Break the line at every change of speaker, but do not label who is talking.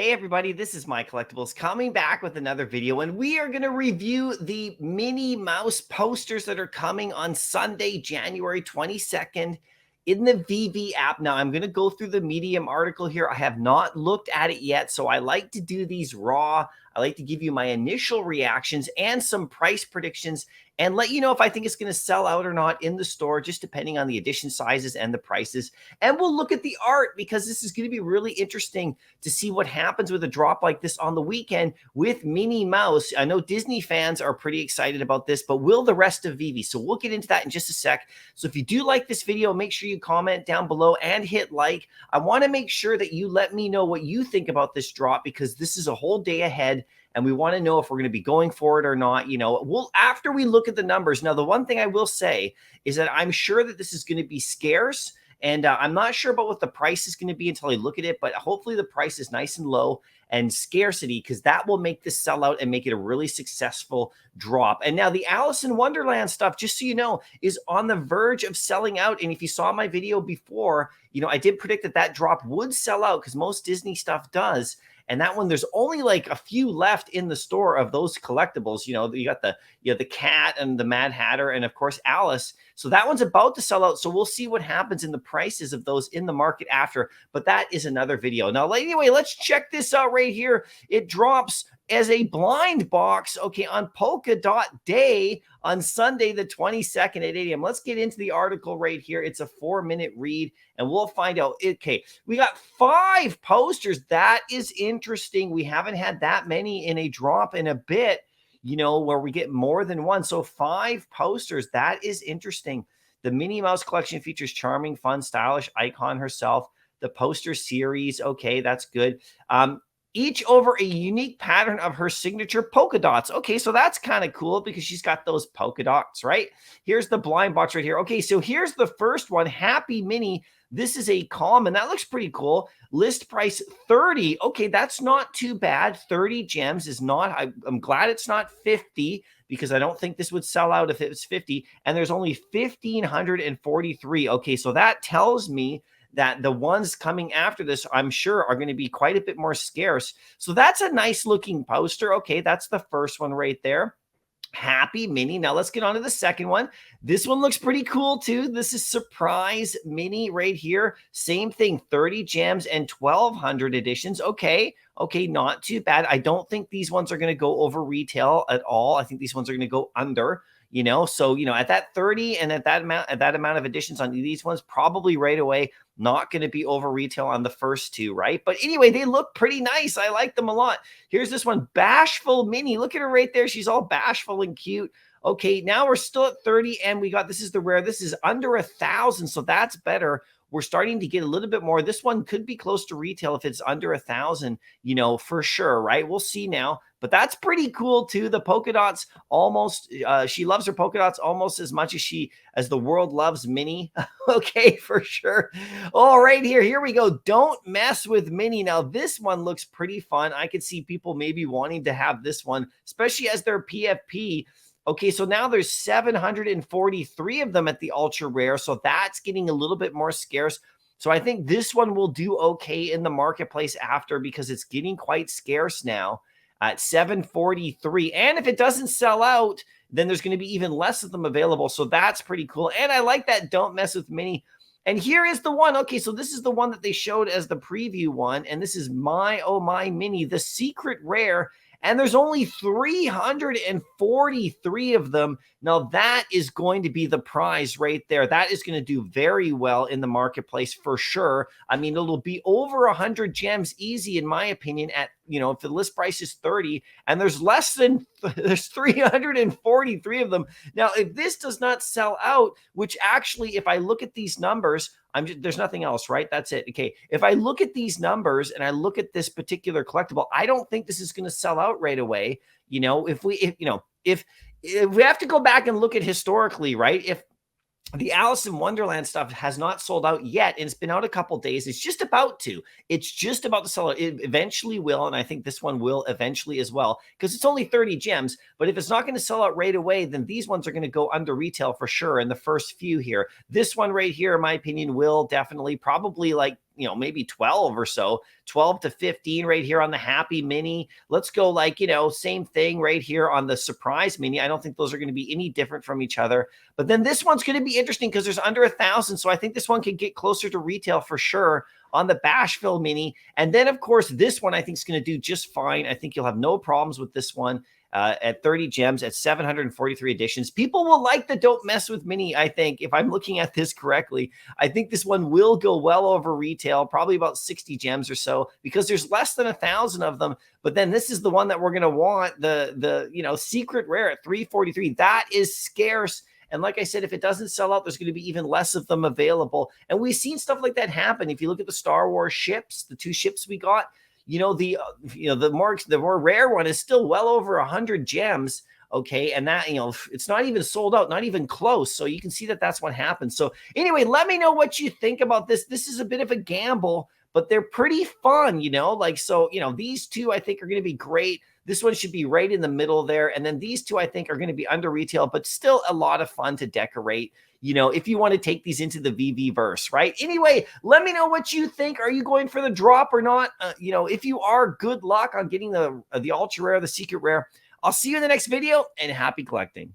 Hey everybody, this is MyCollectables coming back with another video, and we are going to review the Minnie Mouse posters that are coming on Sunday, January 22nd in the Veve app. Now, I'm going to go through the Medium article here. I have not looked at it yet, so I like to do these raw. I like to give you my initial reactions and some price predictions and let you know if I think it's going to sell out or not in the store, just depending on the edition sizes and the prices. And we'll look at the art because this is going to be really interesting to see what happens with a drop like this on the weekend with Minnie Mouse. I know Disney fans are pretty excited about this, but will the rest of Veve? So we'll get into that in just a sec. So if you do like this video, make sure you comment down below and hit like. I want to make sure that you let me know what you think about this drop because this is a whole day ahead. And we want to know if we're going to be going for it or not. You know, we'll after we look at the numbers. Now, the one thing I will say is that I'm sure that this is going to be scarce. And I'm not sure about what the price is going to be until I look at it. But hopefully the price is nice and low and scarcity, because that will make this sell out and make it a really successful drop. And now the Alice in Wonderland stuff, just so you know, is on the verge of selling out. And if you saw my video before, you know, I did predict that that drop would sell out because most Disney stuff does. And that one, there's only like a few left in the store of those collectibles. You know, you got the cat and the Mad Hatter and of course Alice. So that one's about to sell out. So we'll see what happens in the prices of those in the market after. But that is another video. Now, anyway, let's check this out right here. It drops as a blind box, okay, on Polka Dot Day on Sunday, the 22nd at 8 a.m. Let's get into the article right here. It's a 4-minute read, and we'll find out. Okay, we got 5 posters. That is interesting. We haven't had that many in a drop in a bit, you know, where we get more than one. So 5 posters. That is interesting. The Minnie Mouse collection features charming, fun, stylish icon herself. The poster series, okay, that's good. Each over a unique pattern of her signature polka dots. Okay, so that's kind of cool because she's got those polka dots, right? Here's the blind box right here. Okay, so here's the first one, Happy Minnie. This is a column, and that looks pretty cool. List price 30. Okay, that's not too bad. 30 gems is not, I'm glad it's not 50 because I don't think this would sell out if it was 50. And there's only 1,543. Okay, so that tells me that the ones coming after this, I'm sure, are going to be quite a bit more scarce. So that's a nice looking poster. Okay, that's the first one right there. Happy Minnie. Now let's get on to the second one. This one looks pretty cool too. This is Surprise Minnie right here. Same thing, 30 gems and 1,200 editions. Okay, not too bad. I don't think these ones are going to go over retail at all. I think these ones are going to go under. You know, so, you know, at that 30 and at that amount of editions on these ones, probably right away, not going to be over retail on the first 2, right? But anyway, they look pretty nice. I like them a lot. Here's this one, Bashful Minnie. Look at her right there. She's all bashful and cute. Okay, now we're still at 30 and we got, this is the rare. This is under 1,000, so that's better. We're starting to get a little bit more. This one could be close to retail if it's under 1,000, you know, for sure, right? We'll see now. But that's pretty cool too. The polka dots almost, she loves her polka dots almost as much as the world loves Minnie. Okay, for sure. All right, here we go. Don't Mess with Minnie. Now, this one looks pretty fun. I could see people maybe wanting to have this one, especially as their PFP. Okay, so now there's 743 of them at the ultra rare. So that's getting a little bit more scarce. So I think this one will do okay in the marketplace after because it's getting quite scarce now at 743. And if it doesn't sell out, then there's going to be even less of them available. So that's pretty cool. And I like that Don't Mess with Minnie. And here is the one. Okay, so this is the one that they showed as the preview one. And this is My Oh My Minnie, the secret rare. And there's only 343 of them. Now, that is going to be the prize right there. That is going to do very well in the marketplace for sure. I mean, it'll be over 100 gems easy, in my opinion, at, you know, if the list price is 30 and there's there's 343 of them. Now, if this does not sell out, which actually, if I look at these numbers, there's nothing else, right? That's it. Okay. If I look at these numbers and I look at this particular collectible, I don't think this is going to sell out right away. You know, if we have to go back and look at historically, right? If the Alice in Wonderland stuff has not sold out yet, and it's been out a couple days. It's just about to. It's just about to sell out. It eventually will, and I think this one will eventually as well, because it's only 30 gems. But if it's not going to sell out right away, then these ones are going to go under retail for sure in the first few here. This one right here, in my opinion, will definitely probably like maybe 12 or so, 12 to 15 right here on the Happy Mini. Let's go like, same thing right here on the Surprise Mini. I don't think those are going to be any different from each other. But then this one's going to be interesting because there's under 1,000. So I think this one could get closer to retail for sure on the Bashville Mini. And then, of course, this one I think is going to do just fine. I think you'll have no problems with this one. At 30 gems at 743 editions. People will like the Don't Mess With Mini, I think, if I'm looking at this correctly. I think this one will go well over retail, probably about 60 gems or so, because there's less than 1,000 of them. But then this is the one that we're going to want, the secret rare at 343. That is scarce. And like I said, if it doesn't sell out, there's going to be even less of them available. And we've seen stuff like that happen. If you look at the Star Wars ships, the 2 ships we got, the more rare one is still well over 100 gems. Okay. And that, it's not even sold out, not even close. So you can see that that's what happens. So anyway, let me know what you think about this. This is a bit of a gamble, but they're pretty fun, these 2 I think are going to be great. This one should be right in the middle there. And then these 2 I think are going to be under retail, but still a lot of fun to decorate, if you want to take these into the VV verse, right? Anyway, let me know what you think. Are you going for the drop or not? If you are, good luck on getting the ultra rare, the secret rare. I'll see you in the next video, and happy collecting.